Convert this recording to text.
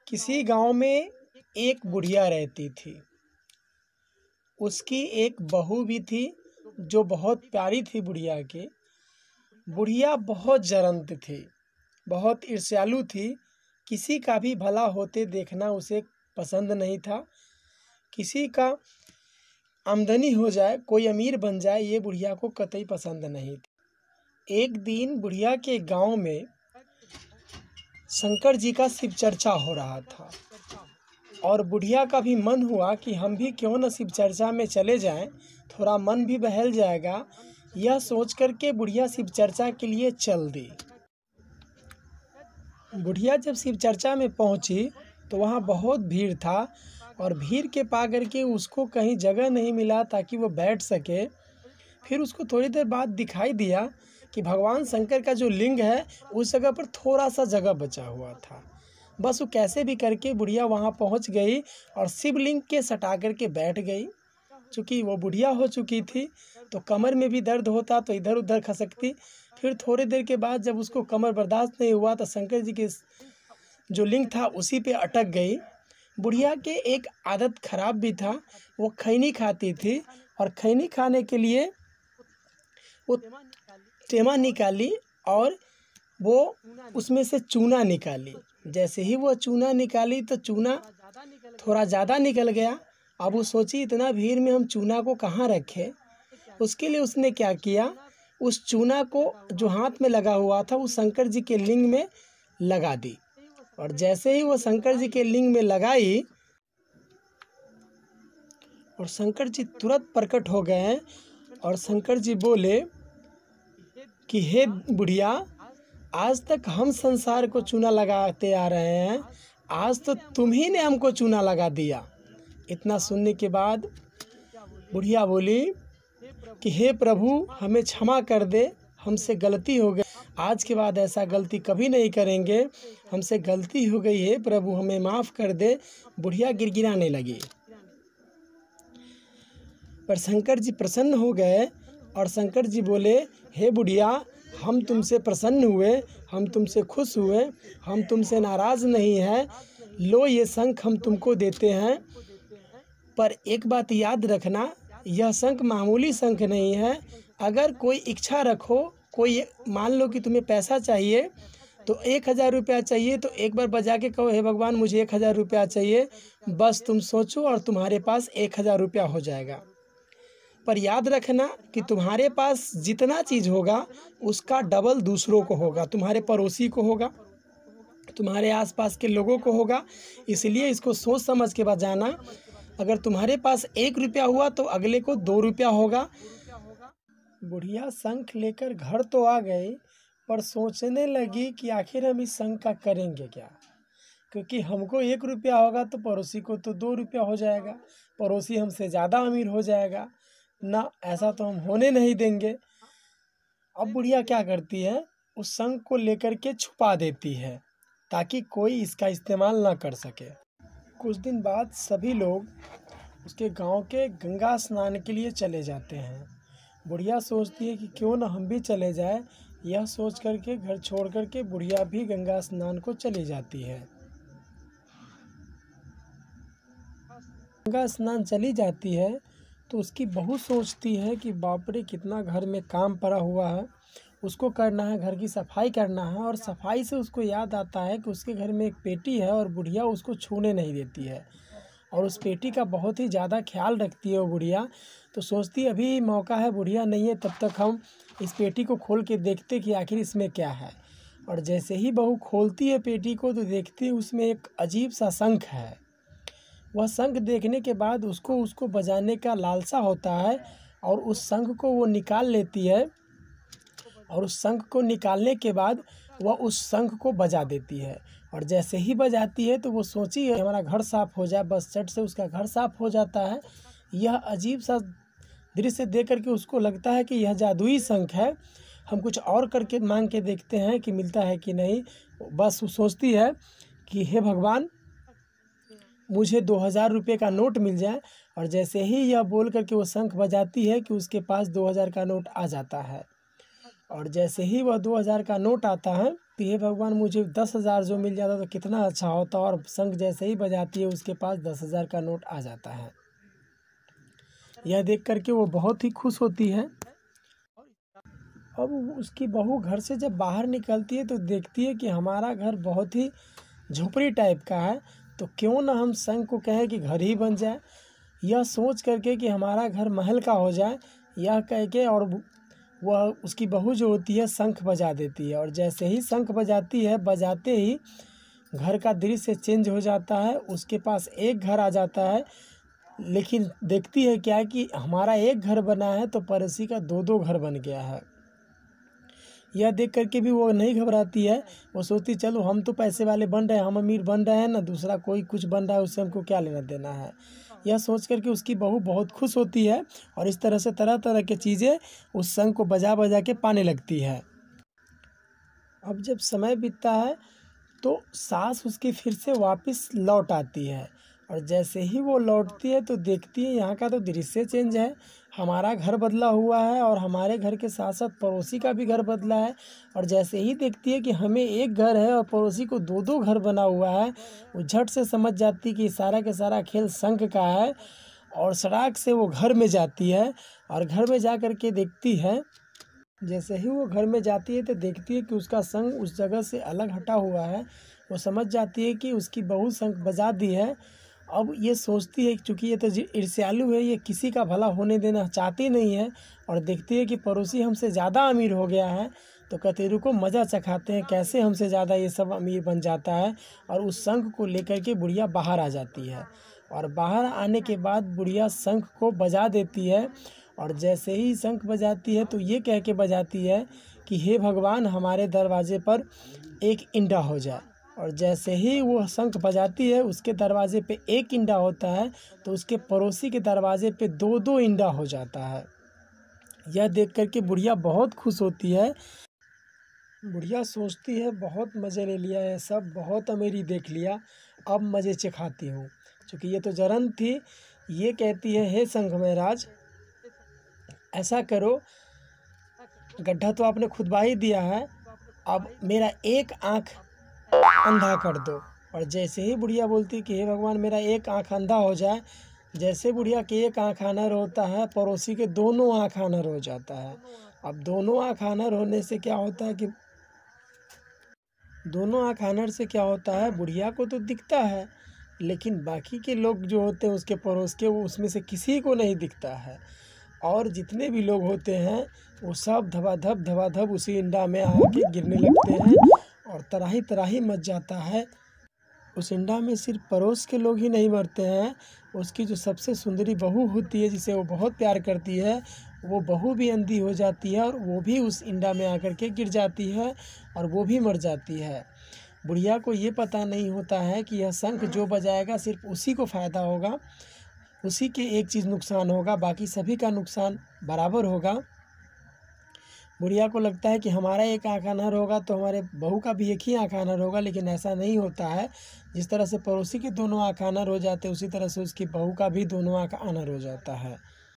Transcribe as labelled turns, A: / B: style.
A: किसी गांव में एक बुढ़िया रहती थी। उसकी एक बहू भी थी जो बहुत प्यारी थी बुढ़िया की। बुढ़िया बहुत जरंत थी, बहुत ईर्ष्यालु थी। किसी का भी भला होते देखना उसे पसंद नहीं था। किसी का आमदनी हो जाए, कोई अमीर बन जाए, ये बुढ़िया को कतई पसंद नहीं थी। एक दिन बुढ़िया के गांव में शंकर जी का शिव चर्चा हो रहा था और बुढ़िया का भी मन हुआ कि हम भी क्यों न शिव चर्चा में चले जाएं, थोड़ा मन भी बहल जाएगा। यह सोच करके बुढ़िया शिव चर्चा के लिए चल दी। बुढ़िया जब शिव चर्चा में पहुंची तो वहां बहुत भीड़ था और भीड़ के पा करके उसको कहीं जगह नहीं मिला ताकि वो बैठ सके। फिर उसको थोड़ी देर बाद दिखाई दिया कि भगवान शंकर का जो लिंग है उस जगह पर थोड़ा सा जगह बचा हुआ था। बस वो कैसे भी करके बुढ़िया वहाँ पहुँच गई और शिवलिंग के सटा करके बैठ गई। चूँकि वो बुढ़िया हो चुकी थी तो कमर में भी दर्द होता तो इधर उधर खसकती। फिर थोड़ी देर के बाद जब उसको कमर बर्दाश्त नहीं हुआ तो शंकर जी के जो लिंग था उसी पे अटक गई। बुढ़िया के एक आदत खराब भी था, वो खैनी खाती थी और खैनी खाने के लिए वो टेमा निकाली और वो उसमें से चूना निकाली। जैसे ही वो चूना निकाली तो चूना थोड़ा ज़्यादा निकल गया। अब वो सोची इतना भीड़ में हम चूना को कहाँ रखें। उसके लिए उसने क्या किया, उस चूना को जो हाथ में लगा हुआ था वो शंकर जी के लिंग में लगा दी। और जैसे ही वो शंकर जी के लिंग में लगाई और शंकर जी तुरंत प्रकट हो गए और शंकर जी बोले कि हे बुढ़िया, आज तक हम संसार को चूना लगाते आ रहे हैं, आज तो तुम ही ने हमको चूना लगा दिया। इतना सुनने के बाद बुढ़िया बोली कि हे प्रभु, हमें क्षमा कर दे, हमसे गलती हो गई, आज के बाद ऐसा गलती कभी नहीं करेंगे, हमसे गलती हो गई है प्रभु, हमें माफ़ कर दे। बुढ़िया गिड़गिड़ाने लगी। पर शंकर जी प्रसन्न हो गए और शंकर जी बोले, हे बुढ़िया, हम तुमसे प्रसन्न हुए, हम तुमसे खुश हुए, हम तुमसे नाराज़ नहीं हैं। लो ये शंख हम तुमको देते हैं, पर एक बात याद रखना, यह शंख मामूली शंख नहीं है। अगर कोई इच्छा रखो, कोई मान लो कि तुम्हें पैसा चाहिए तो 1000 रुपया चाहिए तो एक बार बजा के कहो, हे भगवान मुझे 1000 रुपया चाहिए। बस तुम सोचो और तुम्हारे पास 1000 रुपया हो जाएगा। पर याद रखना कि तुम्हारे पास जितना चीज़ होगा उसका डबल दूसरों को होगा, तुम्हारे पड़ोसी को होगा, तुम्हारे आसपास के लोगों को होगा। इसलिए इसको सोच समझ के बजाना। अगर तुम्हारे पास 1 रुपया हुआ तो अगले को 2 रुपया होगा। बुढ़िया शंख लेकर घर तो आ गई पर सोचने लगी कि आखिर हम इस शंख का करेंगे क्या, क्योंकि हमको 1 रुपया होगा तो पड़ोसी को तो 2 रुपया हो जाएगा, पड़ोसी हमसे ज़्यादा अमीर हो जाएगा ना, ऐसा तो हम होने नहीं देंगे। अब बुढ़िया क्या करती है, उस शंख को लेकर के छुपा देती है ताकि कोई इसका इस्तेमाल ना कर सके। कुछ दिन बाद सभी लोग उसके गांव के गंगा स्नान के लिए चले जाते हैं। बुढ़िया सोचती है कि क्यों ना हम भी चले जाए। यह सोच करके घर छोड़ करके बुढ़िया भी गंगा स्नान को चली जाती है। गंगा स्नान चली जाती है तो उसकी बहू सोचती है कि बाप रे, कितना घर में काम पड़ा हुआ है, उसको करना है, घर की सफाई करना है। और सफाई से उसको याद आता है कि उसके घर में एक पेटी है और बुढ़िया उसको छूने नहीं देती है और उस पेटी का बहुत ही ज़्यादा ख्याल रखती है वो बुढ़िया। तो सोचती है अभी मौका है, बुढ़िया नहीं है, तब तक हम इस पेटी को खोल के देखते कि आखिर इसमें क्या है। और जैसे ही बहू खोलती है पेटी को तो देखती है उसमें एक अजीब सा शंख है। वह शंख देखने के बाद उसको बजाने का लालसा होता है और उस शंख को वो निकाल लेती है और उस शंख को निकालने के बाद वह उस शंख को बजा देती है। और जैसे ही बजाती है तो वो सोची है हमारा घर साफ़ हो जाए, बस चट से उसका घर साफ़ हो जाता है। यह अजीब सा दृश्य देख करके उसको लगता है कि यह जादुई शंख है, हम कुछ और करके मांग के देखते हैं कि मिलता है कि नहीं। बस वो सोचती है कि हे भगवान, मुझे 2000 रुपये का नोट मिल जाए। और जैसे ही यह बोल करके वो शंख बजाती है कि उसके पास 2000 का नोट आ जाता है। और जैसे ही वह 2000 का नोट आता है देखती है भगवान मुझे 10,000 जो मिल जाता तो कितना अच्छा होता, और शंख जैसे ही बजाती है उसके पास 10,000 का नोट आ जाता है। यह देख करके वो बहुत ही खुश होती है। अब उसकी बहू घर से जब बाहर निकलती है तो देखती है कि हमारा घर बहुत ही झोपड़ी टाइप का है, तो क्यों ना हम शंख को कहें कि घर ही बन जाए। यह सोच करके कि हमारा घर महल का हो जाए, यह कह के और वह उसकी बहू जो होती है शंख बजा देती है। और जैसे ही शंख बजाती है, बजाते ही घर का दृश्य चेंज हो जाता है। उसके पास एक घर आ जाता है, लेकिन देखती है क्या कि हमारा एक घर बना है तो पड़ोसी का 2-2 घर बन गया है। यह देख करके भी वो नहीं घबराती है। वो सोचती चलो हम तो पैसे वाले बन रहे हैं, हम अमीर बन रहे हैं ना, दूसरा कोई कुछ बन रहा है उससे हमको क्या लेना देना है। यह सोच करके उसकी बहू बहुत खुश होती है और इस तरह से तरह तरह की चीज़ें उस शंख को बजा बजा के पाने लगती है। अब जब समय बीतता है तो सास उसकी फिर से वापस लौट आती है, और जैसे ही वो लौटती है तो देखती है यहाँ का तो दृश्य चेंज है, हमारा घर बदला हुआ है और हमारे घर के साथ साथ पड़ोसी का भी घर बदला है। और जैसे ही देखती है कि हमें एक घर है और पड़ोसी को 2-2 घर बना हुआ है, वो झट से समझ जाती कि सारा का सारा खेल शंख का है। और सड़ाक से वो घर में जाती है और घर में जा कर के देखती है। जैसे ही वो घर में जाती है तो देखती है कि उसका शंख उस जगह से अलग हटा हुआ है। वो समझ जाती है कि उसकी बहू शंख बजा दी है। अब ये सोचती है चूँकि ये तो ईर्ष्यालु है, ये किसी का भला होने देना चाहती नहीं है, और देखती है कि पड़ोसी हमसे ज़्यादा अमीर हो गया है, तो कहती है रुको मज़ा चखाते हैं कैसे हमसे ज़्यादा ये सब अमीर बन जाता है। और उस शंख को लेकर के बुढ़िया बाहर आ जाती है, और बाहर आने के बाद बुढ़िया शंख को बजा देती है। और जैसे ही शंख बजाती है तो ये कह के बजाती है कि हे भगवान हमारे दरवाजे पर एक इंडा हो जाए। और जैसे ही वो शंख बजाती है उसके दरवाजे पे एक इंडा होता है, तो उसके पड़ोसी के दरवाजे पे 2-2 इंडा हो जाता है। यह देख कर के बुढ़िया बहुत खुश होती है। बुढ़िया सोचती है बहुत मज़े ले लिया है, सब बहुत अमीरी देख लिया, अब मज़े चखाती हूँ। क्योंकि ये तो जरन थी। ये कहती है हे शंख महाराज ऐसा करो, गड्ढा तो आपने खुदवा ही दिया है, अब मेरा एक आँख अंधा कर दो। और जैसे ही बुढ़िया बोलती कि हे भगवान मेरा एक आँख अंधा हो जाए, जैसे बुढ़िया के एक आँख आनर होता है पड़ोसी के दोनों आँख आनर हो जाता है। अब दोनों आँख आनर होने से क्या होता है कि दोनों आँख आनर से क्या होता है, बुढ़िया को तो दिखता है लेकिन बाकी के लोग जो होते हैं उसके पड़ोस के, वो उसमें से किसी को नहीं दिखता है। और जितने भी लोग होते हैं वो सब धबाधब उसी इंडा में आके गिरने लगते हैं और तराही तराही मच जाता है। उस इंडा में सिर्फ पड़ोस के लोग ही नहीं मरते हैं, उसकी जो सबसे सुंदरी बहू होती है जिसे वो बहुत प्यार करती है, वो बहू भी अंधी हो जाती है और वो भी उस इंडा में आकर के गिर जाती है और वो भी मर जाती है। बुढ़िया को ये पता नहीं होता है कि यह शंख जो बजाएगा सिर्फ उसी को फ़ायदा होगा, उसी के एक चीज़ नुकसान होगा, बाकी सभी का नुकसान बराबर होगा। बुढ़िया को लगता है कि हमारा एक आँख आनर होगा तो हमारे बहू का भी एक ही आँख आनर होगा, लेकिन ऐसा नहीं होता है। जिस तरह से पड़ोसी के दोनों आँख आनर हो जाते हैं उसी तरह से उसकी बहू का भी दोनों आँख आनर हो जाता है।